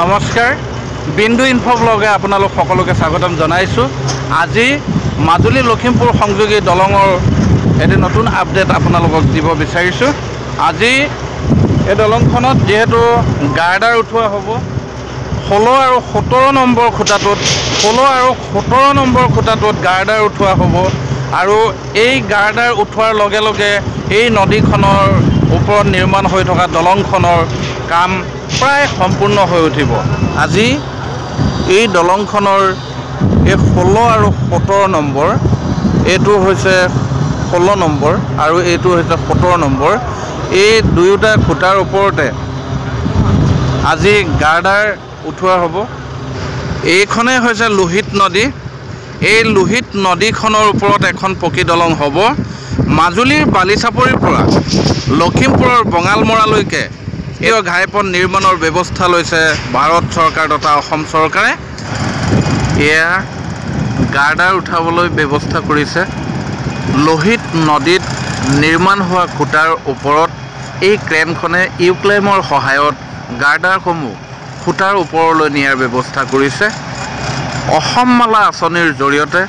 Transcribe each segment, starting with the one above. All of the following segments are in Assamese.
নমস্কাৰ বিন্দু ইনফো ব্লগে আপোনালোক সকলোকে স্বাগতম জনাইছোঁ। আজি মাজুলী লখিমপুৰ সংযোগী দলঙৰ এটি নতুন আপডেট আপোনালোকক দিব বিচাৰিছোঁ। আজি এই দলংখনত যেহেতু গাৰ্ডাৰ উঠোৱা হ'ব 16 আৰু 17 নম্বৰ খুঁটাটোত গাৰ্ডাৰ উঠোৱা হ'ব আৰু এই গাৰ্ডাৰ উঠোৱাৰ লগে লগে এই নদীখনৰ ওপৰত নিৰ্মাণ হৈ থকা দলংখনৰ কাম প্ৰায় সম্পূৰ্ণ হৈ উঠিব। আজি এই দলংখনৰ এই 16 আৰু 17 নম্বৰ, এইটো হৈছে 16 নম্বৰ আৰু এইটো হৈছে 17 নম্বৰ, এই দুয়োটা খুঁটাৰ ওপৰতে আজি গাৰ্ডাৰ উঠোৱা হ'ব। এইখনেই হৈছে লোহিত নদী। এই লোহিত নদীখনৰ ওপৰত এখন পকী দলং হ'ব। মাজুলীৰ বালিচাপৰিৰ পৰা লখিমপুৰৰ বঙালমৰালৈকে এই ঘাইপথ নিৰ্মাণৰ ব্যৱস্থা লৈছে ভাৰত চৰকাৰ তথা অসম চৰকাৰে। এয়া গাৰ্ডাৰ উঠাবলৈ ব্যৱস্থা কৰিছে। লোহিত নদীত নিৰ্মাণ হোৱা খুঁটাৰ ওপৰত এই ক্ৰেনখনে ইউক্লেমৰ সহায়ত গাৰ্ডাৰসমূহ খুঁটাৰ ওপৰলৈ নিয়াৰ ব্যৱস্থা কৰিছে। অসম মালা আঁচনিৰ জৰিয়তে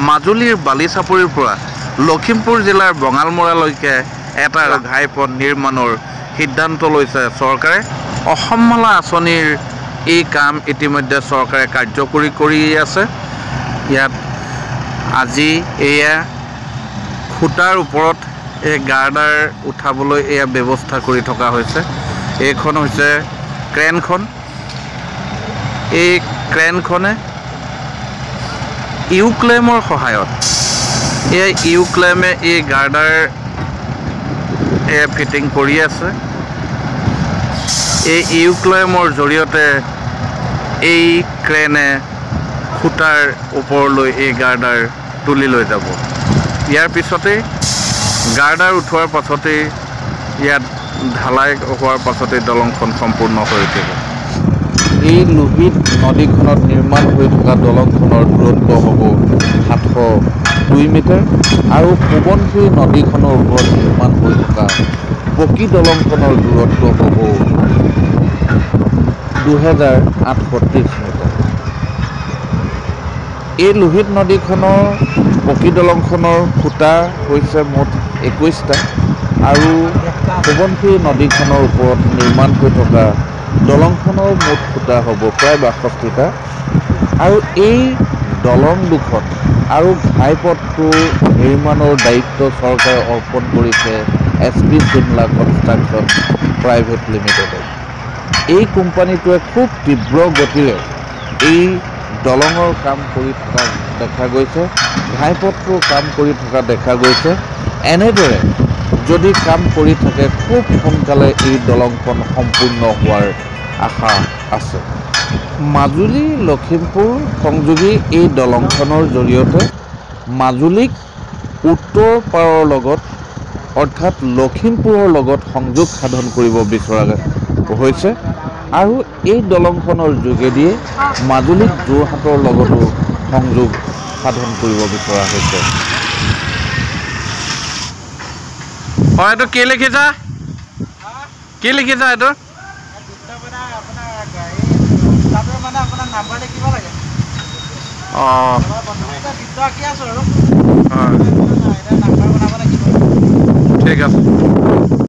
মাজুলীৰ বালিচাপৰিৰ পৰা লখিমপুৰ জিলাৰ বঙালমৰালৈকে এটা ঘাইপথ নিৰ্মাণৰ সিদ্ধান্ত লৈছে চৰকাৰে। অসম মালা আঁচনিৰ এই কাম ইতিমধ্যে চৰকাৰে কাৰ্যকৰী কৰি আছে। ইয়াত আজি এয়া খুঁটাৰ ওপৰত এই গাৰ্ডাৰ উঠাবলৈ এয়া ব্যৱস্থা কৰি থকা হৈছে। এইখন হৈছে ক্ৰেনখন। এই ক্ৰেনখনে ইউক্লেমৰ সহায়ত ইউক্লেমে এই গাৰ্ডাৰ ফিটিং কৰি আছে। এই ইউক্লেমৰ জৰিয়তে এই ক্ৰেনে খুঁটাৰ ওপৰলৈ এই গাৰ্ডাৰ তুলি লৈ যাব। ইয়াৰ পিছতেই গাৰ্ডাৰ উঠোৱাৰ পাছতেই ইয়াত ঢালাই হোৱাৰ পাছতেই দলংখন সম্পূৰ্ণ হৈ উঠিব। এই লোহিত নদীখনত নিৰ্মাণ হৈ থকা দলংখনৰ দূৰত্ব হ'ব 702 মিটাৰ আৰু সোৱণশিৰি নদীখনৰ ওপৰত নিৰ্মাণ হৈ থকা পকী দলংখনৰ দূৰত্ব হ'ব 2830 মিটাৰ। এই লোহিত নদীখনৰ পকী দলংখনৰ খুঁটা হৈছে মুঠ 21টা আৰু সোৱণশিৰি নদীখনৰ ওপৰত নিৰ্মাণ হৈ থকা দলংখনৰ মুঠ খুঁটা হ'ব প্ৰায় 62টা আৰু এই দলং দুখন আৰু ঘাইপথটো নিৰ্মাণৰ দায়িত্ব চৰকাৰে অৰ্পণ কৰিছে SP চিমলা কনষ্ট্ৰাকশ্যন প্ৰাইভেট লিমিটেডক। এই কোম্পানীটোৱে খুব তীব্ৰ গতিৰে এই দলঙৰ কাম কৰি থকা দেখা গৈছে, ঘাইপথটোৰ কাম কৰি থকা দেখা গৈছে। এনেদৰে যদি কাম কৰি থাকে খুব সোনকালে এই দলংখন সম্পূৰ্ণ হোৱাৰ আশা আছে। মাজুলী লখিমপুৰ সংযোগী এই দলংখনৰ জৰিয়তে মাজুলীক উত্তৰ পাৰৰ লগত অৰ্থাৎ লখিমপুৰৰ লগত সংযোগ সাধন কৰিব বিচৰা হৈছে আৰু এই দলংখনৰ যোগেদিয়ে মাজুলীক যোৰহাটৰ লগতো সংযোগ সাধন কৰিব বিচৰা হৈছে। এইটো কি লিখিছা? কি লিখিছা এইটো? ঠিক আছে।